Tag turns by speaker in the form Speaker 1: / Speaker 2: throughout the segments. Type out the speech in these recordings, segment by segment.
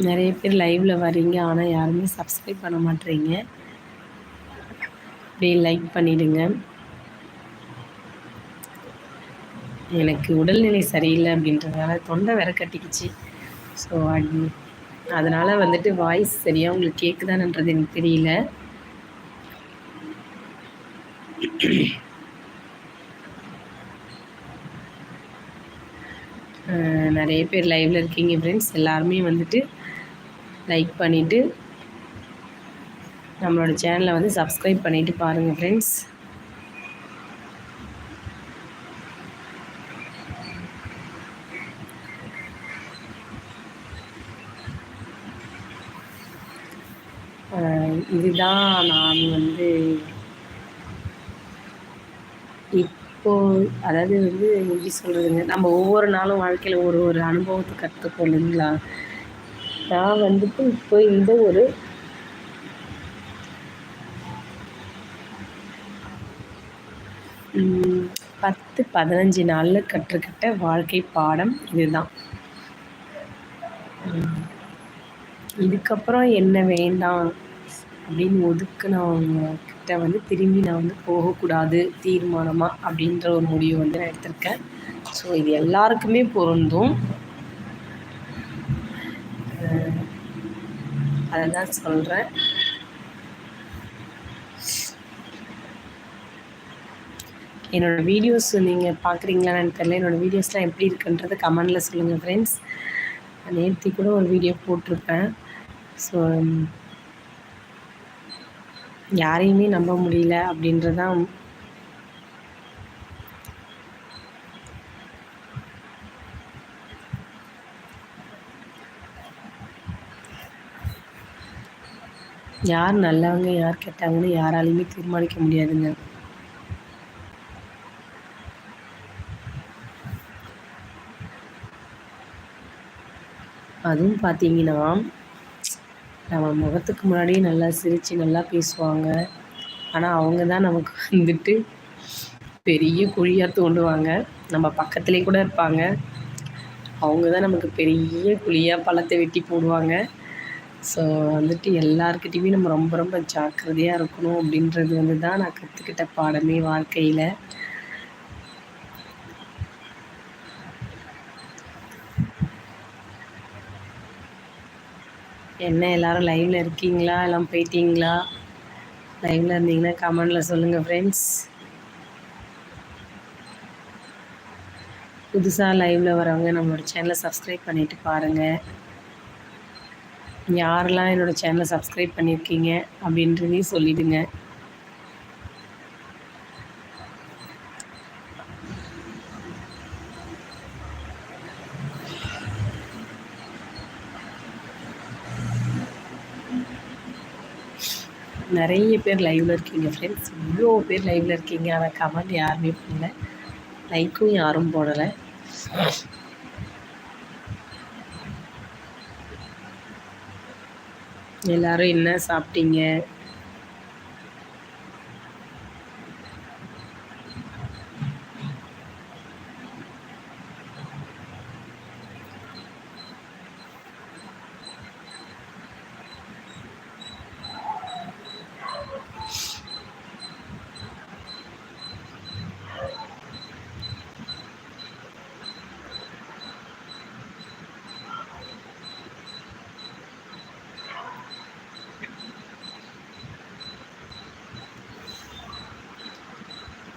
Speaker 1: நிறைய பேர் லைவ்ல வரீங்க, ஆனால் யாருமே சப்ஸ்கிரைப் பண்ண மாட்டேறீங்க. அப்படியே லைக் பண்ணிவிடுங்க. எனக்கு உடல்நிலை சரியில்லை அப்படின்றதுனால தொண்டை வேற கட்டிக்கிச்சு. ஸோ அதனால் வந்துட்டு வாய்ஸ் சரியாக உங்களுக்கு கேட்குதான்ன்றது எனக்கு தெரியல. நிறைய பேர் லைவில் இருக்கீங்க ஃப்ரெண்ட்ஸ். எல்லாருமே வந்துட்டு லைக் பண்ணிவிட்டு நம்மளோட சேனலை வந்து சப்ஸ்கிரைப் பண்ணிவிட்டு பாருங்கள் ஃப்ரெண்ட்ஸ். இதுதான் நான் வந்து இப்போது அதாவது வந்து எப்படி சொல்கிறதுங்க, நம்ம ஒவ்வொரு நாளும் வாழ்க்கையில் ஒரு ஒரு அனுபவத்தை கற்றுப்போம் இல்லைங்களா. நான் வந்துட்டு இப்போ இந்த ஒரு ம் 10-15 நாளில் கற்றுக்கிட்ட வாழ்க்கை பாடம் இதுதான். இதுக்கப்புறம் என்ன வேண்டாம் அப்படின்னு ஒதுக்குனவங்க கிட்ட வந்து திரும்பி நான் வந்து போகக்கூடாது தீர்மானமாக அப்படின்ற ஒரு முடிவு வந்து நான் எடுத்திருக்கேன். ஸோ இது எல்லாருக்குமே பொருந்தும். அதை தான் சொல்கிறேன். என்னோடய வீடியோஸ் நீங்கள் பார்க்குறீங்களான்னு தெரியல. என்னோடய வீடியோஸ்லாம் எப்படி இருக்குன்றது கமெண்டில் சொல்லுங்கள் ஃப்ரெண்ட்ஸ். நேற்று கூட ஒரு வீடியோ போட்டிருப்பேன். ஸோ யாரையுமே நம்ப முடியல அப்படின்றதான் யார் நல்லவங்க யார் கெட்டவங்கன்னு யாராலையுமே தீர்மானிக்க முடியாதுங்க. அதுவும் பார்த்தீங்கன்னா நம்ம முகத்துக்கு முன்னாடியே நல்லா சிரித்து நல்லா பேசுவாங்க. ஆனால் அவங்க தான் நமக்கு வந்துட்டு பெரிய குழியாக தோண்டுவாங்க. நம்ம பக்கத்துலேயே கூட இருப்பாங்க. அவங்க தான் நமக்கு பெரிய குழியாக பள்ளத்தை வெட்டி போடுவாங்க. ஸோ வந்துட்டு எல்லாருக்கிட்டையுமே நம்ம ரொம்ப ரொம்ப ஜாக்கிரதையாக இருக்கணும் அப்படின்றது வந்து தான் நான் கற்றுக்கிட்ட பாடமே வாழ்க்கையில். என்ன எல்லோரும் லைவில் இருக்கீங்களா, எல்லாம் போயிட்டீங்களா? லைவில் இருந்தீங்கன்னா கமெண்டில் சொல்லுங்கள் ஃப்ரெண்ட்ஸ். புதுசாக லைவில் வரவங்க நம்மளோட சேனலை சப்ஸ்கிரைப் பண்ணிவிட்டு பாருங்கள். யாரெல்லாம் என்னோடய சேனலை சப்ஸ்கிரைப் பண்ணியிருக்கீங்க அப்படின்றதையும் சொல்லிவிடுங்க. நிறைய பேர் லைவில் இருக்கீங்க ஃப்ரெண்ட்ஸ். இவ்வளோ பேர் லைவில் இருக்கீங்க, ஆனால் கமெண்ட் யாருமே பண்ணல, லைக்கும் யாரும் போடலை. எல்லோரும் என்ன சாப்பிட்டீங்க?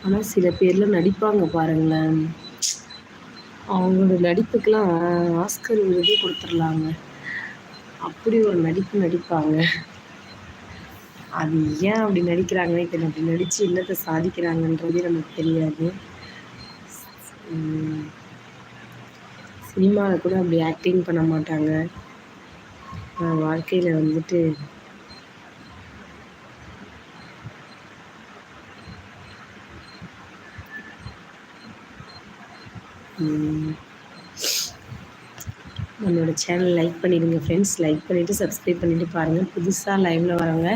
Speaker 1: ஆனால் சில பேர்லாம் நடிப்பாங்க பாருங்களேன், அவங்களோட நடிப்புக்கெலாம் ஆஸ்கர் விருதே கொடுத்துர்லாங்க. அப்படி ஒரு நடிப்பு நடிப்பாங்க. அது ஏன் அப்படி நடிக்கிறாங்கன்னே தெரியல. அப்படி நடித்து என்னத்தை சாதிக்கிறாங்கன்றதே நமக்கு தெரியாது. சினிமாவில் கூட அப்படி ஆக்டிங் பண்ண மாட்டாங்க. வாழ்க்கையில் வந்துட்டு நம்மளோட சேனல் லைக் பண்ணிடுங்க ஃப்ரெண்ட்ஸ். லைக் பண்ணிவிட்டு சப்ஸ்கிரைப் பண்ணிவிட்டு பாருங்கள். புதுசாக லைவில் வரவங்க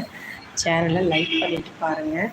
Speaker 1: சேனலை லைக் பண்ணிவிட்டு பாருங்கள்.